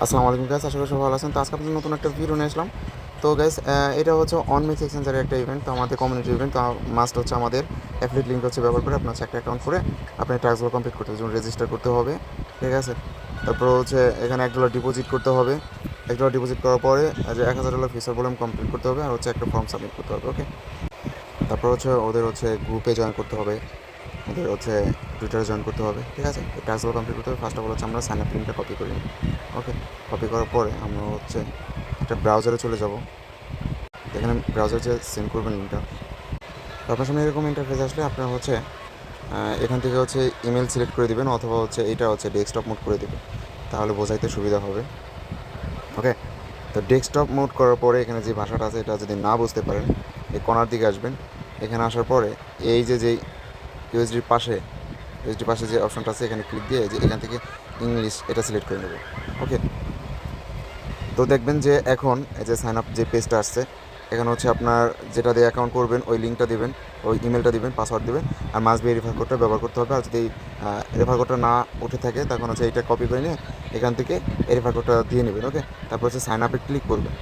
আসসালামু আলাইকুম গাইস, আশা করি সবাই ভালো আছেন। তো আজকে আপনাদের নতুন একটা ভিডিও নিয়ে আসলাম। তো গাইস, এটা হচ্ছে অনমিক্স এক্সচেঞ্জারের একটা ইভেন্ট, তো আমাদের কমিউনিটি ইভেন্ট। তো মাস্ট হচ্ছে আমাদের অ্যাফিলিয়েট লিঙ্ক হচ্ছে ব্যবহার করে আপনার একটা অ্যাকাউন্ট করে আপনি টাস্কগুলো কমপ্লিট করতে হবে, যেমন রেজিস্টার করতে হবে, ঠিক আছে। তারপর হচ্ছে এখানে $1 ডিপোজিট করতে হবে। $1 ডিপোজিট করার পরে যে $1000 ফিচার ভলিউম কমপ্লিট করতে হবে, আর হচ্ছে একটা ফর্ম সাবমিট করতে হবে, ওকে। তারপর হচ্ছে ওদের হচ্ছে গ্রুপে জয়েন করতে হবে, ওদের হচ্ছে টুইটারে জয়েন করতে হবে, ঠিক আছে। এই টাস্কগুলো কমপ্লিট করতে হবে। ফার্স্ট অফ অল হচ্ছে আমরা সাইন আপ লিঙ্কটা কপি করি, ওকে। কপি করার পরে আমরা হচ্ছে একটা ব্রাউজারে চলে যাব। এখানে ব্রাউজার যে সেন্ড করবেন লিঙ্কটা, তো আপনার সামনে এরকম ইন্টারফেস আসলে আপনার হচ্ছে এখান থেকে হচ্ছে ইমেল সিলেক্ট করে দেবেন, অথবা হচ্ছে এটা হচ্ছে ডেস্কটপ মোড করে দেবেন, তাহলে বোঝাইতে সুবিধা হবে, ওকে। তো ডেস্কটপ মোড করার পরে এখানে যে ভাষাটা আছে এটা যদি না বুঝতে পারেন, এই কর্নার দিকে আসবেন। এখানে আসার পরে এই যেই ইউএসডির পাশে যে অপশনটা আছে এখানে ক্লিক দিয়ে যে এখান থেকে ইংলিশ এটা সিলেক্ট করে নেবেন, ওকে। তো দেখবেন যে এখন এই যে সাইন আপ যে পেজটা আসছে, এখানে হচ্ছে আপনার যেটা দিয়ে অ্যাকাউন্ট করবেন ওই লিঙ্কটা দিবেন, ওই ইমেলটা দিবেন, পাসওয়ার্ড দিবেন, আর মাস্ট বি রেফার কোডটা ব্যবহার করতে হবে। আর যদি রেফার কোডটা না উঠে থাকে তখন হচ্ছে এইটা কপি করে নিয়ে এখান থেকে এই রেফার কোডটা দিয়ে নেবেন, ওকে। তারপর হচ্ছে সাইন আপে ক্লিক করবেন।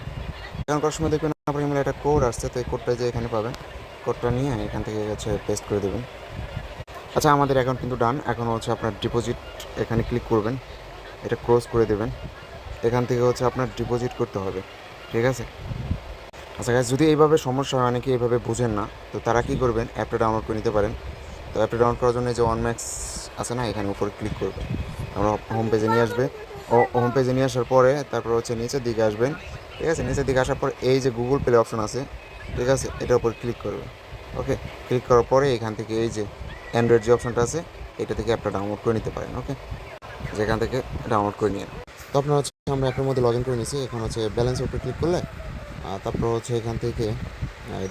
অ্যাকাউন্ট করার সময় দেখবেন আপনার ইমেলে একটা কোড আসছে, তো এই কোডটা যে এখানে পাবেন, কোডটা নিয়ে এখান থেকে হচ্ছে পেস্ট করে দেবেন। আচ্ছা, আমাদের অ্যাকাউন্ট কিন্তু ডান। এখন হচ্ছে আপনার ডিপোজিট এখানে ক্লিক করবেন, এটা ক্লোজ করে দেবেন। এখান থেকে হচ্ছে আপনার ডিপোজিট করতে হবে, ঠিক আছে। আচ্ছা গাইস, যদি এইভাবে সমস্যা হয়, অনেকে এইভাবে বুঝেন না, তো তারা কী করবেন, অ্যাপটা ডাউনলোড করে নিতে পারেন। তো অ্যাপটা ডাউনলোড করার জন্য যে OneMax আছে না, এখানে উপরে ক্লিক করবেন, আমরা হোম পেজে নিয়ে আসবে। হোম পেজে নিয়ে আসার পরে তারপর হচ্ছে নিচের দিকে আসবেন, ঠিক আছে। নিচের দিকে আসার পর এই যে গুগল প্লে অপশন আছে, ঠিক আছে, এটার উপর ক্লিক করবেন, ওকে। ক্লিক করার পরে এখান থেকে এই যে অ্যান্ড্রয়েড যে অপশনটা আছে এটা থেকে অ্যাপটা ডাউনলোড করে নিতে পারেন, ওকে। যেখান থেকে ডাউনলোড করে নিয়ে, তো আপনার হচ্ছে আমরা অ্যাপের মধ্যে লগ ইন করে নিয়েছি। এখন হচ্ছে ব্যালেন্সের উপরে ক্লিক করলে তারপর হচ্ছে এখান থেকে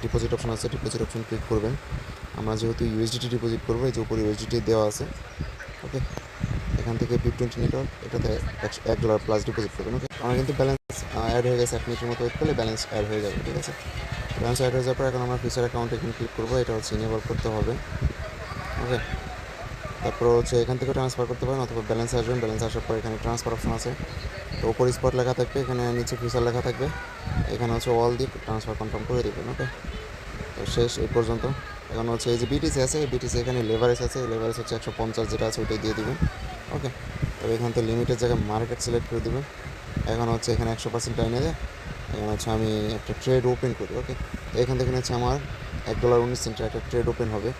ডিপোজিট অপশন আছে, ডিপোজিট অপশন ক্লিক করবেন। আমরা যেহেতু ইউএসডিটি ডিপোজিট করবো, এই যে উপরে ইউএসডিটি দেওয়া আছে, ওকে। এখান থেকে $20 নিতে এটাতে $1 প্লাস ডিপোজিট করবেন, ওকে। আমার কিন্তু ব্যালেন্স অ্যাড হয়ে গেছে। 1 মিনিটের মতো ওয়েট করলে ব্যালেন্স অ্যাড হয়ে যাবে, ঠিক আছে। ব্যালেন্স অ্যাড হয়ে যাওয়ার পর এখন আমরা ফিচার অ্যাকাউন্টে এখানে ক্লিক করবো, এটা হচ্ছে ইনেবল করতে হবে, ওকে। তারপর হচ্ছে এখান থেকে ট্রান্সফার করতে পারেন, অথবা ব্যালেন্স আসবেন। ব্যালেন্স আসার পর এখানে ট্রান্সফার অপশন আছে, তো উপর স্পট লেখা থাকবে, এখানে নিচে ফিচার লেখা থাকবে, এখানে হচ্ছে অল দিয়ে ট্রান্সফার কনফার্ম করে দেবেন, ওকে। তো শেষ এই পর্যন্ত। এখন হচ্ছে এই যে বিটিসি আছে, এই বিটিসি এখানে লেভারেজ আছে, লেভারেজ হচ্ছে 150 যেটা আছে ওইটাই দিয়ে দেবেন, ওকে। তবে এখান থেকে লিমিটের জায়গায় মার্কেট সিলেক্ট করে দেবেন। এখন হচ্ছে এখানে 100% টাইনে দেয়। এখন হচ্ছে আমি একটা ট্রেড ওপেন করি, ওকে। তো এখান থেকে হচ্ছে আমার $1.19 একটা ট্রেড ওপেন হবে।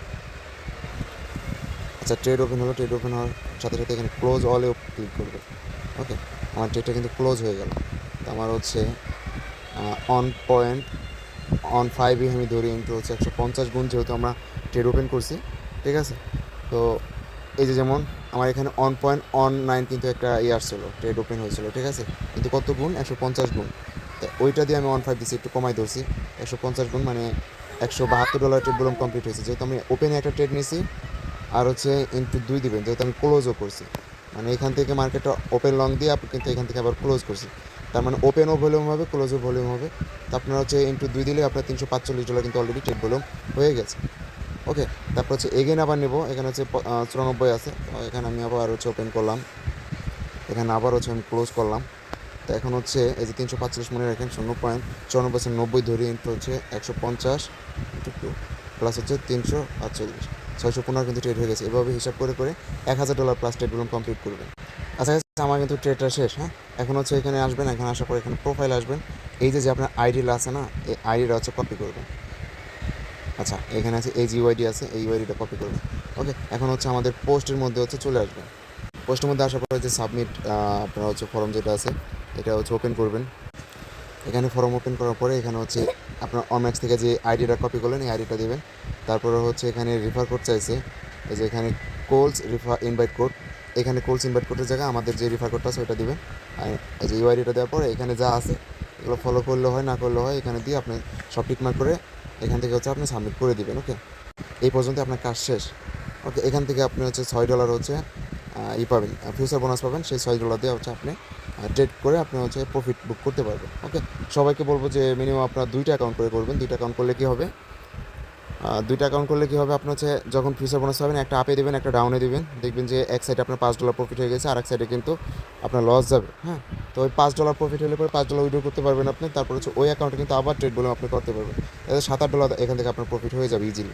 আচ্ছা, ট্রেড ওপেন হলো। ট্রেড ওপেন হওয়ার সাথে সাথে এখানে ক্লোজ অলে ক্লিক করবে, ওকে। আমার ট্রেডটা কিন্তু ক্লোজ হয়ে গেল। তো আমার হচ্ছে অন পয়েন্ট অন 5 আমি ধরি ইন্টু হচ্ছে 150 গুণ, যেহেতু আমরা ট্রেড ওপেন করছি, ঠিক আছে। তো এই যে যেমন আমার এখানে অন 9 কিন্তু একটা আসছিলো, ট্রেড ওপেন হয়েছিল, ঠিক আছে। কিন্তু কত গুণ? 150 গুণ। তো ওইটা দিয়ে আমি 1.5 দিচ্ছি, একটু কমাই ধরছি। 150 গুণ মানে $172 ট্রেড বললাম কমপ্লিট হয়েছে, যেহেতু আমি ওপেনে একটা ট্রেড নিয়েছি। আর হচ্ছে ইন্টু 2 দিবেন, যেহেতু আমি ক্লোজও করছি, মানে এখান থেকে মার্কেটটা ওপেন লং দিয়ে আপনি কিন্তু এখান থেকে আবার ক্লোজ করছি, তার মানে ওপেনও ভলিউম হবে, ক্লোজও ভলিউম হবে। তো আপনার হচ্ছে ইন্টু 2 দিলে আপনার $345 কিন্তু অলরেডি ট্রেড ভলিউম হয়ে গেছে, ওকে। তারপর হচ্ছে এগেন আবার নেব, এখানে হচ্ছে 94 আছে, তো এখানে আমি আবার হচ্ছে ওপেন করলাম, এখানে আবার হচ্ছে আমি ক্লোজ করলাম। তো এখন হচ্ছে এই যে 345 মনে রাখেন, 0.94% ধরি ইন্টু হচ্ছে 150 ইন্টু 2 প্লাস হচ্ছে 345, 615 কিন্তু ট্রেড হয়ে গেছে। এভাবে হিসাব করে করে $1000 প্লাস ট্রেড ভলিউম কমপ্লিট করবেন। আচ্ছা, আমার কিন্তু ট্রেডটা শেষ, হ্যাঁ। এখন হচ্ছে এখানে আসবেন, এখানে আসার পর এখানে প্রোফাইল আসবেন। এই যে আপনার আইডিটা আছে না, এই আইডিটা হচ্ছে কপি করবেন। আচ্ছা, এখানে আছে এই যে ইউআইডি আছে, এই ইউআইডিটা কপি করবেন, ওকে। এখন হচ্ছে আমাদের পোস্টের মধ্যে হচ্ছে চলে আসবেন। পোস্টের মধ্যে আসার পরে যে সাবমিট আপনার হচ্ছে ফর্ম যেটা আছে এটা হচ্ছে ওপেন করবেন। এখানে ফর্ম ওপেন করার পরে এখানে হচ্ছে আপনার অনম্যাক্স থেকে যে আইডিটা কপি করলেন এই আইডিটা দেবেন। তারপরে হচ্ছে এখানে রেফার কোড চাইছে, এই যে এখানে কোলস রেফার ইনভাইট কোড, এখানে কোলস ইনভাইট কোডের জায়গায় আমাদের যে রেফার কোডটা আছে ওইটা দেবেন। আর এই যে ইউআইডিটা দেওয়ার পরে এখানে যা আছে এগুলো ফলো করলে হয়, না করলে হয়, এখানে দিয়ে আপনি সব টিকমার্ক করে এখান থেকে হচ্ছে আপনি সাবমিট করে দিবেন, ওকে। এই পর্যন্ত আপনার কাজ শেষ, ওকে। এখান থেকে আপনি হচ্ছে $6 হচ্ছে পাবেন, ফিউচার বোনাস পাবেন। সেই $6 দিয়ে হচ্ছে আপনি ট্রেড করে আপনি হচ্ছে প্রফিট বুক করতে পারবেন, ওকে। সবাইকে বলবো যে মিনিমাম আপনার 2টা অ্যাকাউন্ট করে করবেন। 2টা অ্যাকাউন্ট করলে কী হবে, দুইটা অ্যাকাউন্ট করলে কী হবে, আপনার হচ্ছে যখন ফিউচার বোনাস পাবেন একটা আপে দেবেন একটা ডাউনে দেবেন, দেখবেন যে এক সাইডে আপনার $5 প্রফিট হয়ে গেছে আর এক সাইডে কিন্তু আপনার লস যাবে। হ্যাঁ, তো ওই $5 প্রফিট হলে পরে $5 উইড্রো করতে পারবেন আপনি, তারপর হচ্ছে ওই অ্যাকাউন্টে কিন্তু আবার ট্রেড বলে আপনি করতে পারবেন, তাহলে $7-8 এখান থেকে আপনার প্রফিট হয়ে যাবে ইজিলি।